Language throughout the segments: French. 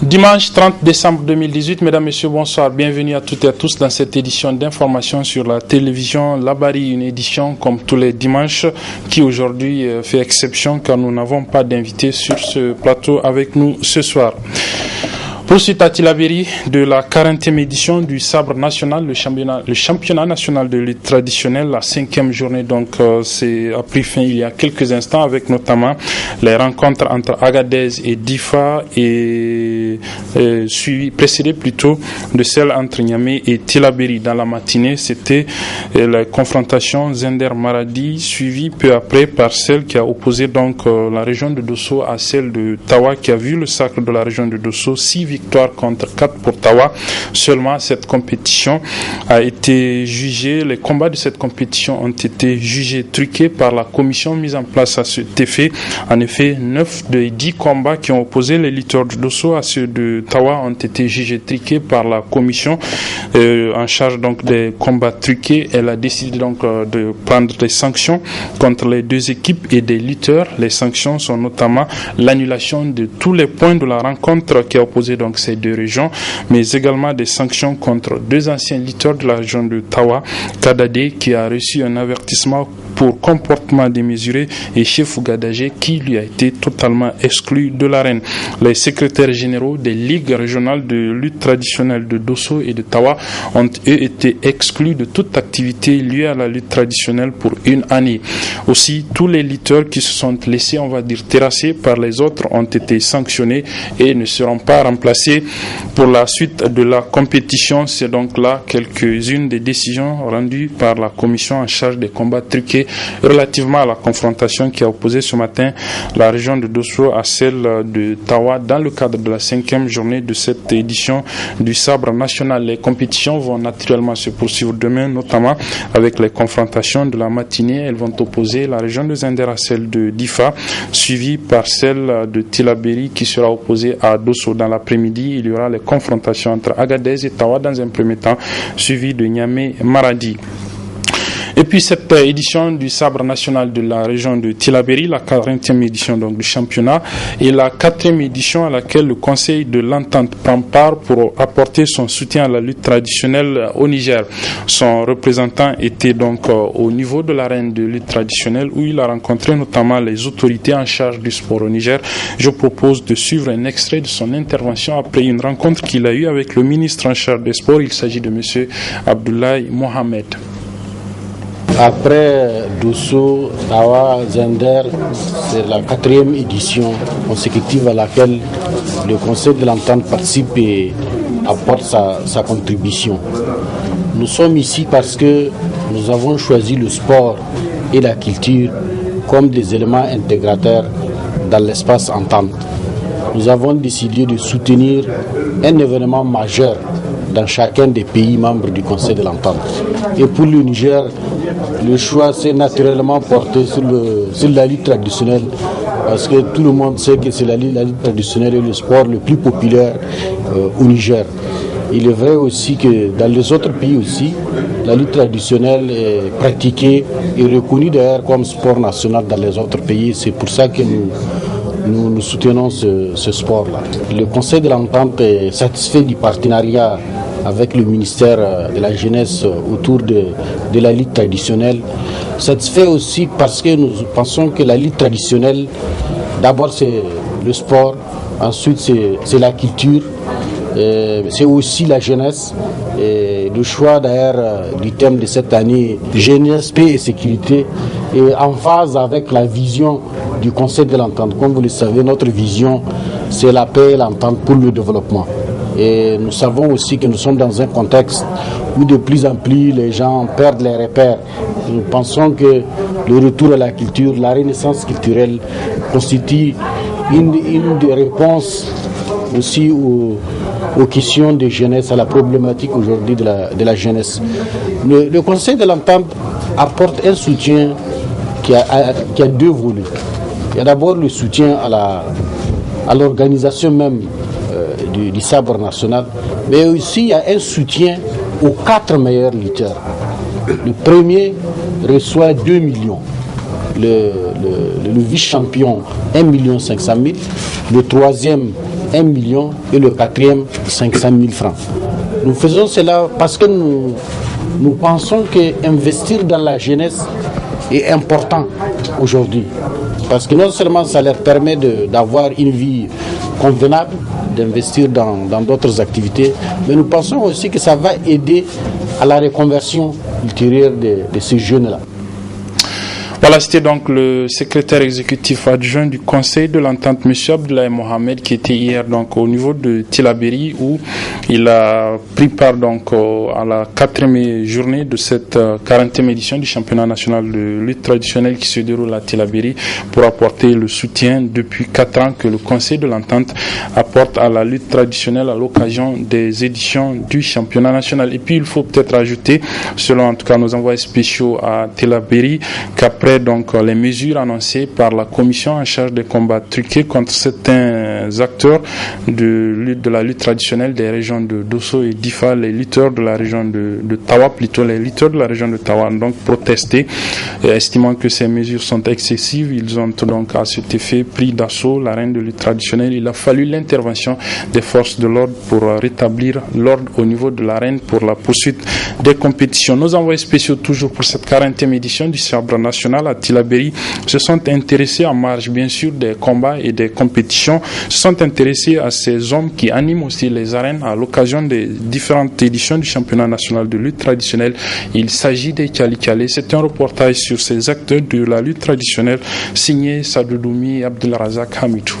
Dimanche 30 décembre 2018, mesdames, messieurs, bonsoir. Bienvenue à toutes et à tous dans cette édition d'information sur la télévision Labari, une édition comme tous les dimanches qui aujourd'hui fait exception car nous n'avons pas d'invité sur ce plateau avec nous ce soir. Poursuite à Tillabéri de la 40e édition du sabre national, le championnat national de lutte traditionnelle, la 5e journée c'est a pris fin il y a quelques instants avec notamment les rencontres entre Agadez et Difa et précédé plutôt de celle entre Niamey et Tillabéri. Dans la matinée, c'était la confrontation Zender-Maradi suivie peu après par celle qui a opposé la région de Dosso à celle de Tawa qui a vu le sacre de la région de Dosso 6 victoire contre 4 pour Tawa. Seulement, cette compétition a été jugée, les combats de cette compétition ont été jugés truqués par la commission mise en place à cet effet. En effet, 9 des 10 combats qui ont opposé les lutteurs de Dosso à ceux de Tawa ont été jugés truqués par la commission en charge des combats truqués. Elle a décidé de prendre des sanctions contre les deux équipes et des lutteurs. Les sanctions sont notamment l'annulation de tous les points de la rencontre qui a opposé ces deux régions, mais également des sanctions contre deux anciens lutteurs de la région de Tawa, Kadade qui a reçu un avertissement pour comportement démesuré et Chefou Gadagé qui lui a été totalement exclu de l'arène. Les secrétaires généraux des ligues régionales de lutte traditionnelle de Dosso et de Tawa ont eux été exclus de toute activité liée à la lutte traditionnelle pour une année. Aussi, tous les lutteurs qui se sont laissés, terrassés par les autres ont été sanctionnés et ne seront pas remplacés pour la suite de la compétition. C'est donc là quelques-unes des décisions rendues par la commission en charge des combats truqués relativement à la confrontation qui a opposé ce matin la région de Dosso à celle de Tawa dans le cadre de la 5e journée de cette édition du sabre national. Les compétitions vont naturellement se poursuivre demain, notamment avec les confrontations de la matinée. Elles vont opposer la région de Zender à celle de Difa, suivie par celle de Tillabéri qui sera opposée à Dosso. Dans l'après-midi, il y aura les confrontations entre Agadez et Tawa dans un premier temps, suivi de Niamey-Maradi. Et puis cette édition du sabre national de la région de Tillabéri, la 40e édition du championnat, et la 4e édition à laquelle le Conseil de l'Entente prend part pour apporter son soutien à la lutte traditionnelle au Niger. Son représentant était au niveau de l'arène de lutte traditionnelle où il a rencontré notamment les autorités en charge du sport au Niger. Je propose de suivre un extrait de son intervention après une rencontre qu'il a eue avec le ministre en charge des sports. Il s'agit de M. Abdoulaye Mohamed. Après Dosso, Tawa, Zender, c'est la 4e édition consécutive à laquelle le Conseil de l'Entente participe et apporte sa contribution. Nous sommes ici parce que nous avons choisi le sport et la culture comme des éléments intégrateurs dans l'espace Entente. Nous avons décidé de soutenir un événement majeur dans chacun des pays membres du Conseil de l'Entente. Et pour le Niger, le choix s'est naturellement porté sur la lutte traditionnelle parce que tout le monde sait que c'est la lutte traditionnelle et le sport le plus populaire au Niger. Il est vrai aussi que dans les autres pays aussi, la lutte traditionnelle est pratiquée et reconnue d'ailleurs comme sport national dans les autres pays. C'est pour ça que nous soutenons ce sport-là. Le Conseil de l'Entente est satisfait du partenariat avec le ministère de la Jeunesse autour de la lutte traditionnelle. Satisfait aussi parce que nous pensons que la lutte traditionnelle, d'abord c'est le sport, ensuite c'est la culture, c'est aussi la jeunesse. Et le choix d'ailleurs du thème de cette année, jeunesse, paix et sécurité, est en phase avec la vision du Conseil de l'Entente. Comme vous le savez, notre vision, c'est la paix et l'entente pour le développement. Et nous savons aussi que nous sommes dans un contexte où de plus en plus les gens perdent les repères. Nous pensons que le retour à la culture, la renaissance culturelle constitue une des réponses aussi aux questions de jeunesse, à la problématique aujourd'hui de la jeunesse. Le Conseil de l'Entente apporte un soutien qui a deux volets. Il y a d'abord le soutien à l'organisation même du sabre national, mais aussi il y a un soutien aux 4 meilleurs lutteurs. Le premier reçoit 2 millions, le vice-champion 1 500 000, le troisième 1 million et le quatrième 500 000 francs. Nous faisons cela parce que nous pensons qu'investir dans la jeunesse est important aujourd'hui. Parce que non seulement ça leur permet d'avoir une vie convenable, d'investir dans d'autres activités, mais nous pensons aussi que ça va aider à la reconversion ultérieure de ces jeunes-là. Voilà, c'était donc le secrétaire exécutif adjoint du Conseil de l'Entente, M. Abdoulaye Mohamed, qui était hier donc au niveau de Tillabéri, où il a pris part donc à la 4e journée de cette 40e édition du championnat national de lutte traditionnelle qui se déroule à Tillabéri, pour apporter le soutien depuis 4 ans que le Conseil de l'Entente apporte à la lutte traditionnelle à l'occasion des éditions du championnat national. Et puis il faut peut-être ajouter, selon en tout cas nos envoyés spéciaux à Tillabéri, qu'après donc les mesures annoncées par la commission en charge des combats truqués contre certains acteurs de la lutte traditionnelle des régions de Dosso et d'Ifa, les lutteurs de la région de Tawa, plutôt les lutteurs de la région de Tawa ont donc protesté, estimant que ces mesures sont excessives. Ils ont donc à cet effet pris d'assaut l'arène de lutte traditionnelle. Il a fallu l'intervention des forces de l'ordre pour rétablir l'ordre au niveau de l'arène pour la poursuite des compétitions. Nos envoyés spéciaux, toujours pour cette 40e édition du Sabre national à Tillabéri, se sont intéressés en marge bien sûr des combats et des compétitions, se sont intéressés à ces hommes qui animent aussi les arènes à l'occasion des différentes éditions du championnat national de lutte traditionnelle. Il s'agit des Kali-Kale. C'est un reportage sur ces acteurs de la lutte traditionnelle signé Sadoudoumi Abdelrazak Hamidou.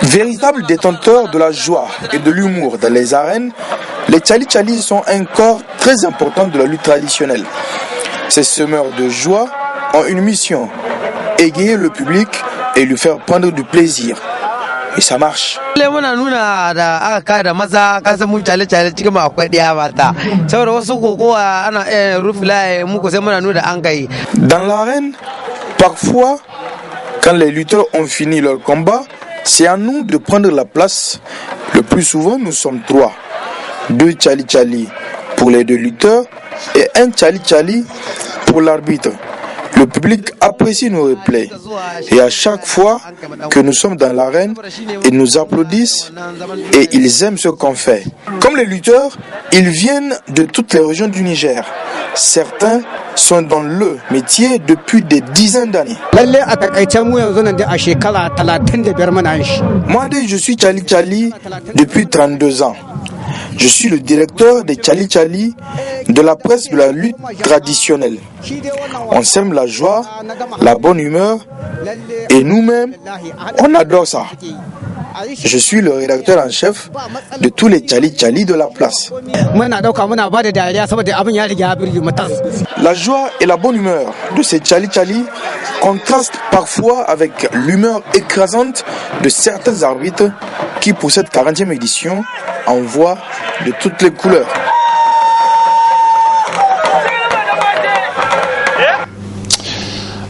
Véritables détenteurs de la joie et de l'humour dans les arènes, les Tchali-Tchali sont un corps très important de la lutte traditionnelle. Ces semeurs de joie ont une mission, égayer le public et lui faire prendre du plaisir. Et ça marche. Dans l'arène, parfois, quand les lutteurs ont fini leur combat, c'est à nous de prendre la place. Le plus souvent, nous sommes 3. 2 Tchali-Tchali pour les 2 lutteurs et 1 Tchali-Tchali pour l'arbitre. Le public apprécie nos replays et à chaque fois que nous sommes dans l'arène, ils nous applaudissent et ils aiment ce qu'on fait. Comme les lutteurs, ils viennent de toutes les régions du Niger. Certains sont dans le métier depuis des dizaines d'années. Moi, je suis Tchali-Tchali depuis 32 ans. Je suis le directeur des Tchali-Tchali de la presse de la lutte traditionnelle. On sème la joie, la bonne humeur et nous-mêmes, on adore ça. Je suis le rédacteur en chef de tous les Tchali-Tchali de la place. La joie et la bonne humeur de ces Tchali-Tchali contrastent parfois avec l'humeur écrasante de certains arbitres qui, pour cette 40e édition, envoient de toutes les couleurs.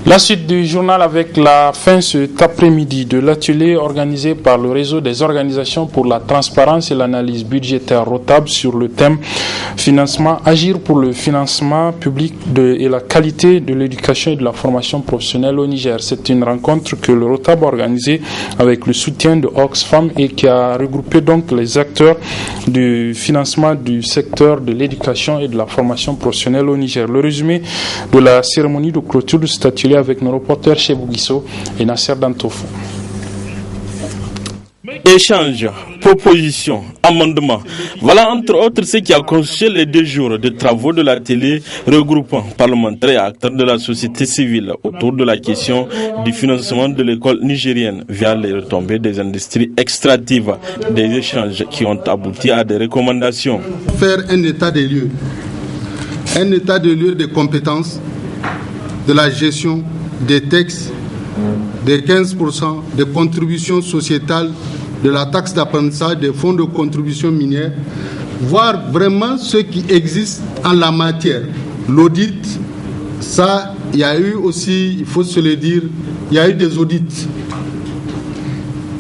La suite du journal avec la fin cet après-midi de l'atelier organisé par le réseau des organisations pour la transparence et l'analyse budgétaire rotable sur le thème financement, agir pour le financement public et la qualité de l'éducation et de la formation professionnelle au Niger. C'est une rencontre que le ROTAB a organisée avec le soutien de Oxfam et qui a regroupé donc les acteurs du financement du secteur de l'éducation et de la formation professionnelle au Niger. Le résumé de la cérémonie de clôture de cet atelier avec nos reporters chez Bouguisso et Nasser Dantofou. Échanges, propositions, amendements. Voilà entre autres ce qui a constitué les 2 jours de travaux de l'atelier regroupant parlementaires et acteurs de la société civile autour de la question du financement de l'école nigérienne via les retombées des industries extractives, des échanges qui ont abouti à des recommandations. Faire un état des lieux des compétences, de la gestion des textes, des 15% des contributions sociétales, de la taxe d'apprentissage, des fonds de contribution minière, voir vraiment ce qui existe en la matière. L'audit, ça, il y a eu aussi, il faut se le dire, il y a eu des audits.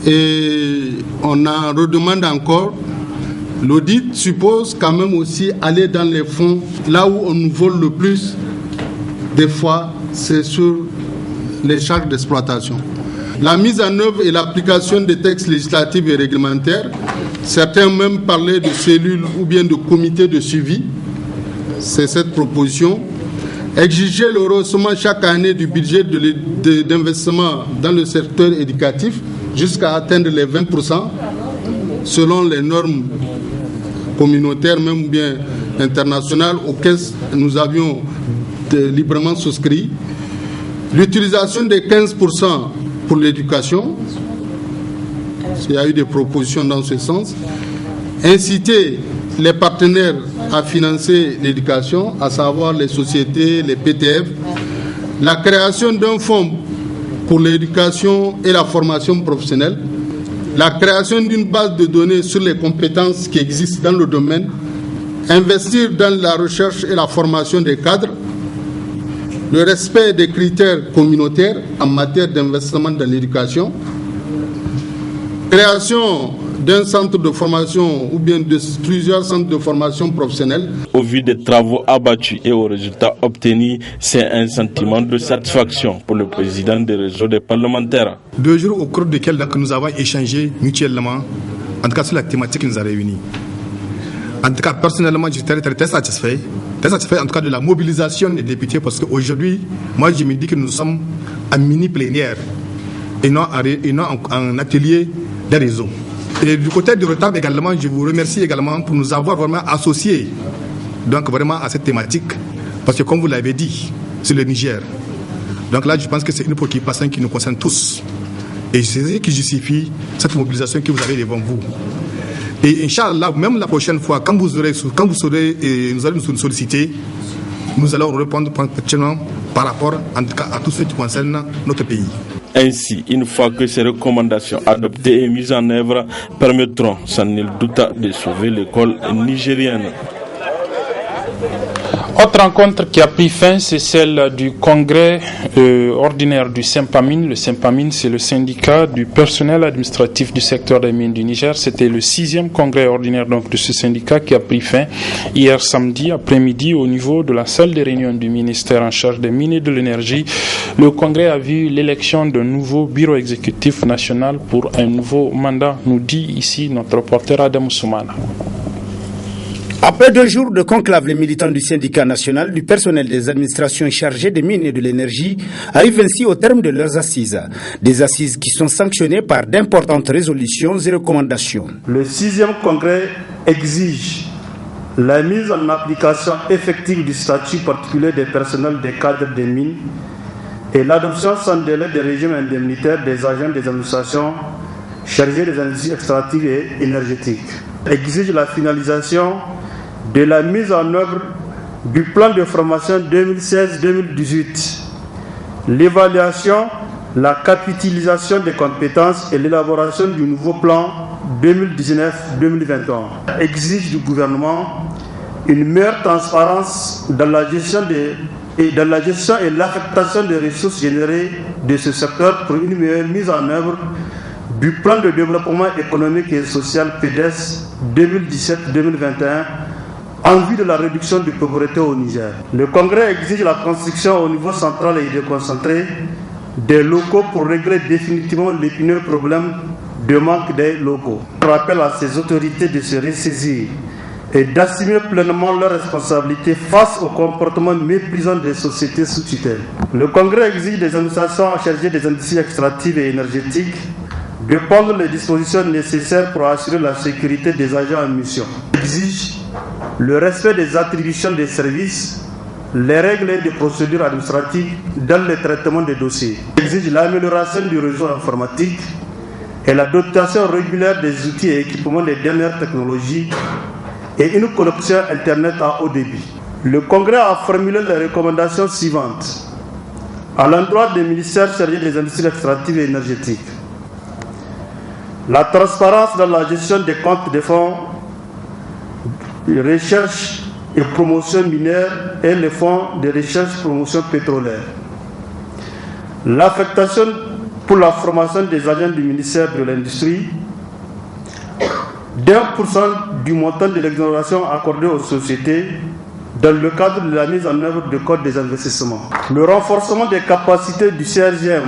Et on en redemande encore L'audit suppose quand même aussi aller dans les fonds, là où on nous vole le plus, des fois, c'est sur les charges d'exploitation. La mise en œuvre et l'application des textes législatifs et réglementaires, certains même parlaient de cellules ou bien de comités de suivi, c'est cette proposition. Exiger le rehaussement chaque année du budget d'investissement dans le secteur éducatif jusqu'à atteindre les 20% selon les normes communautaires, même bien internationales, auxquelles nous avions librement souscrit. L'utilisation des 15% pour l'éducation, il y a eu des propositions dans ce sens. Inciter les partenaires à financer l'éducation, à savoir les sociétés, les PTF. La création d'un fonds pour l'éducation et la formation professionnelle. La création d'une base de données sur les compétences qui existent dans le domaine. Investir dans la recherche et la formation des cadres. Le respect des critères communautaires en matière d'investissement dans l'éducation. Création d'un centre de formation ou bien de plusieurs centres de formation professionnelle. Au vu des travaux abattus et aux résultats obtenus, c'est un sentiment de satisfaction pour le président du réseau des parlementaires. 2 jours au cours desquels nous avons échangé mutuellement, en tout cas sur la thématique qui nous a réunis. En tout cas, personnellement, je suis très satisfait en tout cas de la mobilisation des députés, parce qu'aujourd'hui, moi je me dis que nous sommes en mini-plénière et non en atelier des réseaux. Et du côté du retard également, je vous remercie également pour nous avoir vraiment associés donc vraiment à cette thématique, parce que comme vous l'avez dit, c'est le Niger. Donc là, je pense que c'est une préoccupation qui nous concerne tous. Et c'est ce qui justifie cette mobilisation que vous avez devant vous. Et Inch'Allah, même la prochaine fois, quand vous allez nous solliciter, nous allons répondre par rapport en tout cas à tout ce qui concerne notre pays. Ainsi, une fois que ces recommandations adoptées et mises en œuvre permettront sans nul doute de sauver l'école nigérienne. Autre rencontre qui a pris fin, c'est celle du congrès ordinaire du Sympamine. Le Sympamine, c'est le syndicat du personnel administratif du secteur des mines du Niger. C'était le 6e congrès ordinaire donc, de ce syndicat qui a pris fin hier samedi après-midi au niveau de la salle des réunions du ministère en charge des mines et de l'énergie. Le congrès a vu l'élection d'un nouveau bureau exécutif national pour un nouveau mandat, nous dit ici notre reporter Adam Soumana. Après 2 jours de conclave, les militants du syndicat national du personnel des administrations chargées des mines et de l'énergie arrivent ainsi au terme de leurs assises. Des assises qui sont sanctionnées par d'importantes résolutions et recommandations. Le 6e congrès exige la mise en application effective du statut particulier des personnels des cadres des mines et l'adoption sans délai des régimes indemnitaires des agents des administrations chargés des industries extractives et énergétiques. Exige la finalisation de la mise en œuvre du plan de formation 2016-2018, l'évaluation, la capitalisation des compétences et l'élaboration du nouveau plan 2019-2021. Exige du gouvernement une meilleure transparence dans la gestion et l'affectation des ressources générées de ce secteur pour une meilleure mise en œuvre du plan de développement économique et social PDES 2017-2021 en vue de la réduction de pauvreté au Niger. Le Congrès exige la construction au niveau central et déconcentré des locaux pour régler définitivement l'épineux problème de manque des locaux. Je rappelle à ces autorités de se ressaisir et d'assumer pleinement leurs responsabilités face au comportement méprisant des sociétés sous tutelle. Le Congrès exige des administrations chargées des industries extractives et énergétiques de prendre les dispositions nécessaires pour assurer la sécurité des agents en mission. Il exige le respect des attributions des services, les règles et des procédures administratives dans le traitement des dossiers. Il exige l'amélioration du réseau informatique et la dotation régulière des outils et équipements des dernières technologies et une connexion Internet à haut débit. Le Congrès a formulé les recommandations suivantes à l'endroit des ministères chargés des industries extractives et énergétiques. La transparence dans la gestion des comptes des fonds de recherche et promotion minière et les fonds de recherche et promotion pétrolière. L'affectation pour la formation des agents du ministère de l'Industrie. d'1% du montant de l'exonération accordée aux sociétés dans le cadre de la mise en œuvre du Code des investissements. Le renforcement des capacités du CRGM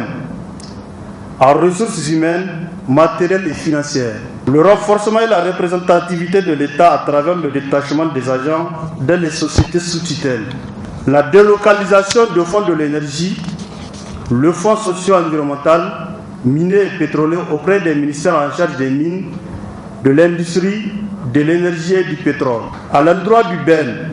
en ressources humaines, matérielles et financières. Le renforcement et la représentativité de l'État à travers le détachement des agents dans les sociétés sous tutelle. La délocalisation de fonds de l'énergie, le fonds socio-environnemental, minier et pétrolier auprès des ministères en charge des mines, de l'industrie, de l'énergie et du pétrole. À l'endroit du BEN,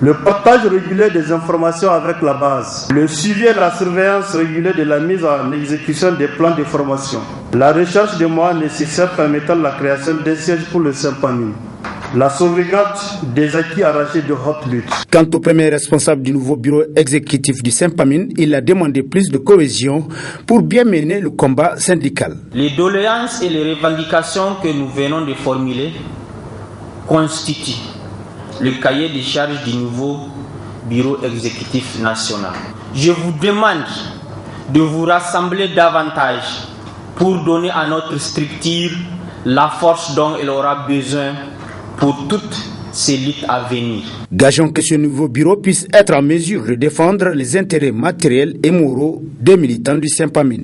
le partage régulier des informations avec la base, le suivi et la surveillance régulière de la mise en exécution des plans de formation, la recherche des moyens nécessaires permettant la création d'un siège pour le Saint-Pamin, la sauvegarde des acquis arrachés de haute lutte. Quant au premier responsable du nouveau bureau exécutif du Saint-Pamin, il a demandé plus de cohésion pour bien mener le combat syndical. Les doléances et les revendications que nous venons de formuler constituent le cahier des charges du nouveau bureau exécutif national. Je vous demande de vous rassembler davantage pour donner à notre structure la force dont elle aura besoin pour toutes ces luttes à venir. Gageons que ce nouveau bureau puisse être en mesure de défendre les intérêts matériels et moraux des militants du Saint-Pamin.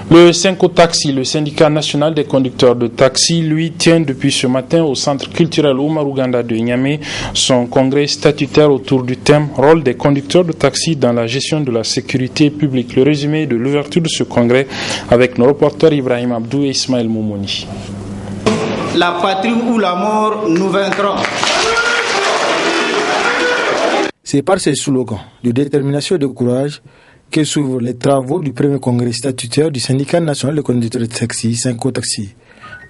Le Synco Taxi, le syndicat national des conducteurs de taxi, lui tient depuis ce matin au centre culturel Oumarou Ganda de Niamey son congrès statutaire autour du thème « Rôle des conducteurs de taxi dans la gestion de la sécurité publique ». Le résumé de l'ouverture de ce congrès avec nos reporters Ibrahim Abdou et Ismaël Moumouni. La patrie ou la mort, nous vaincrons. C'est par ces slogans de détermination et de courage que s'ouvrent les travaux du premier congrès statutaire du syndicat national des conducteurs de taxi, Synco Taxi.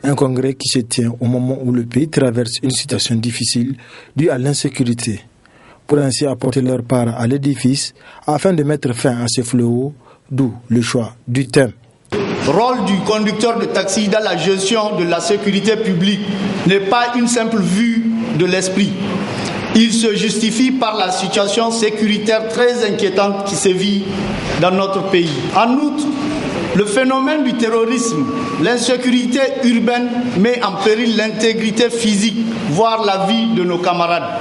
Un congrès qui se tient au moment où le pays traverse une situation difficile due à l'insécurité, pour ainsi apporter leur part à l'édifice afin de mettre fin à ces fléaux, d'où le choix du thème. Rôle du conducteur de taxi dans la gestion de la sécurité publique n'est pas une simple vue de l'esprit. Il se justifie par la situation sécuritaire très inquiétante qui sévit dans notre pays. En outre, le phénomène du terrorisme, l'insécurité urbaine met en péril l'intégrité physique, voire la vie de nos camarades.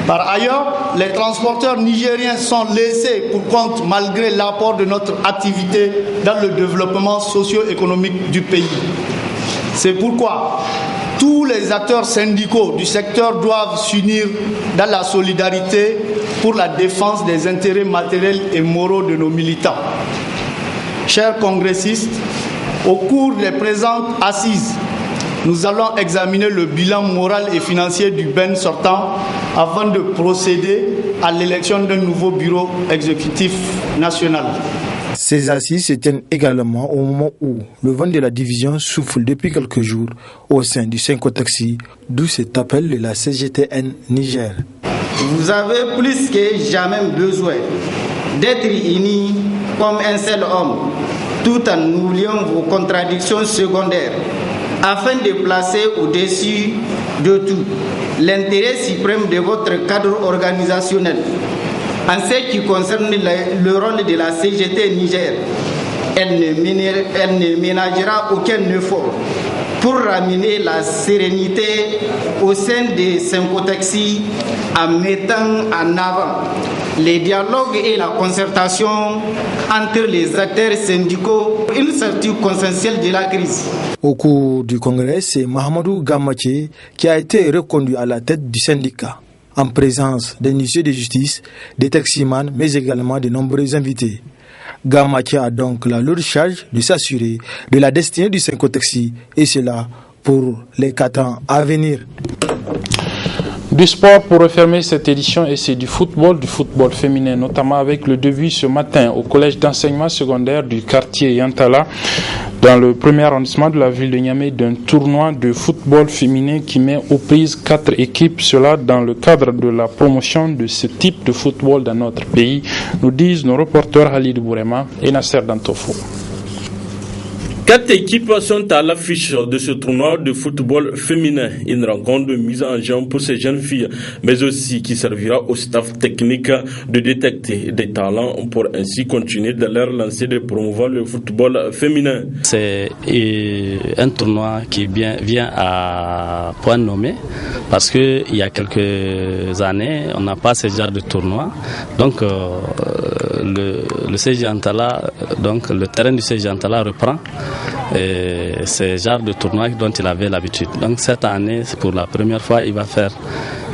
Par ailleurs, les transporteurs nigériens sont laissés pour compte malgré l'apport de notre activité dans le développement socio-économique du pays. C'est pourquoi tous les acteurs syndicaux du secteur doivent s'unir dans la solidarité pour la défense des intérêts matériels et moraux de nos militants. Chers congressistes, au cours des présentes assises, nous allons examiner le bilan moral et financier du BEN sortant avant de procéder à l'élection d'un nouveau bureau exécutif national. Ces assises se tiennent également au moment où le vent de la division souffle depuis quelques jours au sein du Synco Taxi, d'où cet appel de la CGTN Niger. Vous avez plus que jamais besoin d'être unis comme un seul homme, tout en oubliant vos contradictions secondaires, afin de placer au-dessus de tout l'intérêt suprême de votre cadre organisationnel. En ce qui concerne le rôle de la CGT Niger, elle ne ménagera aucun effort pour ramener la sérénité au sein des Synco Taxi en mettant en avant les dialogues et la concertation entre les acteurs syndicaux, une sortie consensuelle de la crise. Au cours du congrès, c'est Mahamadou Gamache qui a été reconduit à la tête du syndicat, en présence des huissiers de justice, des taximans, mais également de nombreux invités. Gamache a donc la lourde charge de s'assurer de la destinée du Synco Taxi, et cela pour les 4 ans à venir. Du sport pour refermer cette édition, et c'est du football féminin, notamment avec le début ce matin au collège d'enseignement secondaire du quartier Yantala, dans le premier arrondissement de la ville de Niamey, d'un tournoi de football féminin qui met aux prises 4 équipes, cela dans le cadre de la promotion de ce type de football dans notre pays, nous disent nos reporters Halid Bourema et Nasser Dantofo. 4 équipes sont à l'affiche de ce tournoi de football féminin. Une rencontre de mise en jambe pour ces jeunes filles, mais aussi qui servira au staff technique de détecter des talents pour ainsi continuer de leur lancer de promouvoir le football féminin. C'est un tournoi qui vient à point nommé parce qu'il y a quelques années, on n'a pas ce genre de tournoi. Donc le CJ Antala, donc le terrain du CJ Antala reprend ce genre de tournoi dont il avait l'habitude. Donc cette année, pour la première fois, il va faire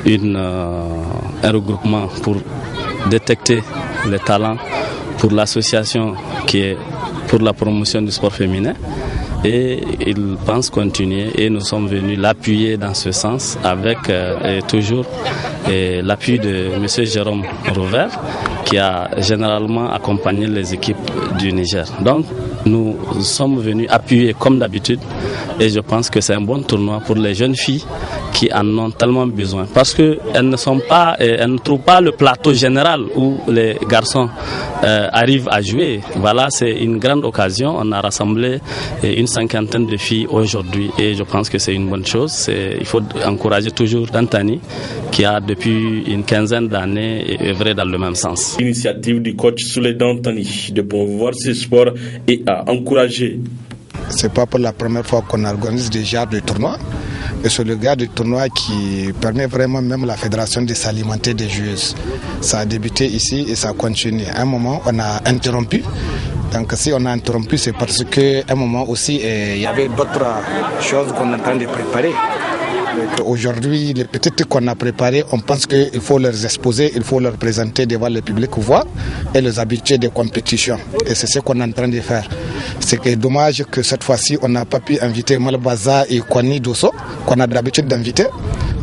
un regroupement pour détecter les talents pour l'association qui est pour la promotion du sport féminin. Et il pense continuer et nous sommes venus l'appuyer dans ce sens avec toujours l'appui de M. Jérôme Rover qui a généralement accompagné les équipes du Niger. Donc nous sommes venus appuyer comme d'habitude et je pense que c'est un bon tournoi pour les jeunes filles qui en ont tellement besoin parce qu'elles ne trouvent pas le plateau général où les garçons arrivent à jouer. Voilà, c'est une grande occasion. On a rassemblé une 50aine de filles aujourd'hui et je pense que c'est une bonne chose. Il faut encourager toujours Dantani qui a depuis une 15aine d'années œuvré dans le même sens. L'initiative du coach Souley Dantani de promouvoir ce sport et à encourager. C'est pas pour la première fois qu'on organise des genres de tournois. Et c'est le gars de tournoi qui permet vraiment même la fédération de s'alimenter des joueuses. Ça a débuté ici et ça continue. À un moment, on a interrompu. Donc si on a interrompu, c'est parce qu'à un moment aussi, il y avait d'autres choses qu'on est en train de préparer. Aujourd'hui, les petites qu'on a préparées, on pense qu'il faut les exposer, il faut leur présenter devant le public voir et les habituer des compétitions. Et c'est ce qu'on est en train de faire. C'est dommage que cette fois-ci, on n'a pas pu inviter Malbaza et Kwani Dosso, qu'on a d'habitude d'inviter.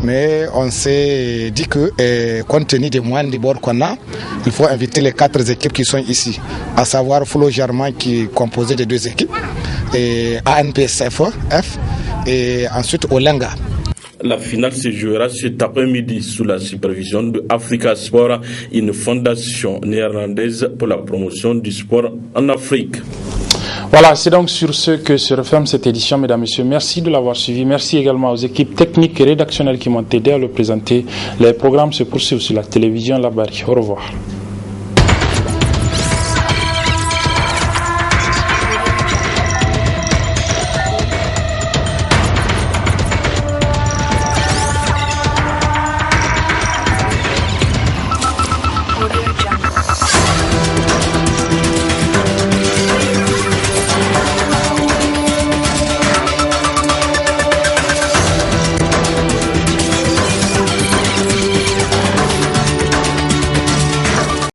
Mais on s'est dit que, compte tenu des moyens de bord qu'on a, il faut inviter les 4 équipes qui sont ici, à savoir Flo Germain qui est composé de 2 équipes, et ANPSF et ensuite Olenga. La finale se jouera cet après-midi sous la supervision de Africa Sport, une fondation néerlandaise pour la promotion du sport en Afrique. Voilà, c'est donc sur ce que se referme cette édition, mesdames et messieurs. Merci de l'avoir suivi. Merci également aux équipes techniques et rédactionnelles qui m'ont aidé à le présenter. Les programmes se poursuivent sur la télévision Labari. Au revoir.